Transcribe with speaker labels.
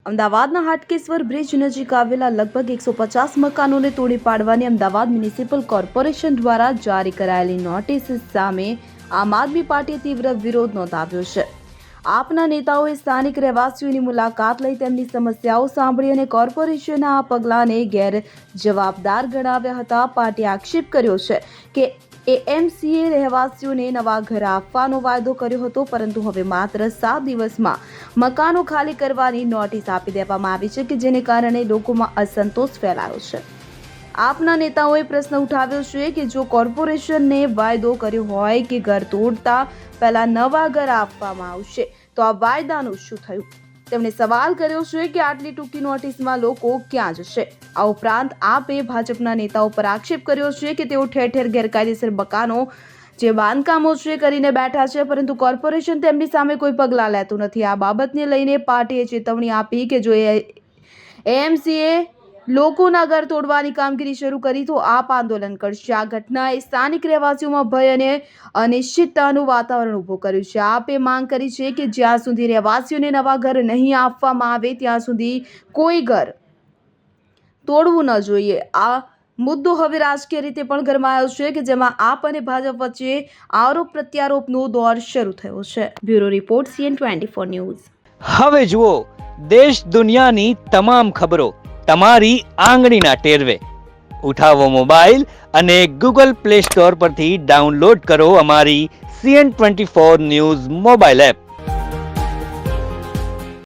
Speaker 1: અમદાવાદના હાટકેશ્વર બ્રિજ નજીક આવેલા લગભગ 150 મકાનોને તોડી પાડવાની અમદાવાદ મ્યુનિસિપલ કોર્પોરેશન દ્વારા જારી કરાયેલી નોટિસ સામે આમ આદમી પાર્ટીએ તીવ્ર વિરોધ નોંધાવ્યો છે. આપના નેતાઓએ સ્થાનિક રહેવાસીઓની મુલાકાત લઈ તેમની સમસ્યાઓ સાંભળી અને કોર્પોરેશનના આ પગલાંને ગેરજવાબદાર ગણાવ્યા હતા. પાર્ટીએ આક્ષેપ કર્યો છે કે એએમસીએ રહેવાસીઓને નવા ઘર આપવાનો વાયદો કર્યો હતો, પરંતુ હવે માત્ર 7 દિવસમાં મકાનો ખાલી કરવાની નોટિસ આપી દેવામાં આવી છે, કે જેને કારણે લોકોમાં અસંતોષ ફેલાયો છે. આપના નેતાઓએ પ્રશ્ન ઉઠાવ્યો છે કે જો કોર્પોરેશનને વાયદો કર્યો હોય કે ઘર તોડતા પહેલા નવા ઘર આપવામાં આવશે તો આ વાયદાનું શું થયું? તેમણે સવાલ કર્યો છે કે આટલી ટૂંકી નોટિસમાં લોકો ક્યાં જશે? આ ઉપરાંત આપે ભાજપના નેતાઓ પર આક્ષેપ કર્યો છે કે તેઓ ઠેર ઠેર ગેરકાયદેસર મકાનો જે બાંધકામો છે કરીને બેઠા છે, પરંતુ કોર્પોરેશન તેમની સામે કોઈ પગલાં લેતું નથી. આ બાબતને લઈને પાર્ટીએ ચેતવણી આપી કે જો એએમસીએ લોકોના ઘર તોડવાની કામગીરી શરૂ કરી તો આપ આંદોલન કરશે. આ ઘટનાએ સ્થાનિક રહેવાસીઓમાં ભય અને અનિશ્ચિતતાનું વાતાવરણ ઊભું કર્યું છે. આપે માંગ કરી છે કે જ્યાં સુધી રહેવાસીઓને નવા ઘર નહીં આપવામાં આવે ત્યાં સુધી કોઈ ઘર તોડવું ન જોઈએ. આ મુદ્દો હવે રાજકીય રીતે પણ ગરમાયો છે, કે જેમાં આપ અને ભાજપ વચ્ચે આરોપ પ્રત્યારોપનો દોર શરૂ થયો છે. Bureau report CN24 news.
Speaker 2: હવે જુઓ દેશ દુનિયાની તમામ ખબરો તમારી આંગળીના ટેરવે. ઉઠાવો મોબાઈલ અને Google Play Store પરથી ડાઉનલોડ કરો અમારી CN24 ન્યૂઝ મોબાઈલ એપ.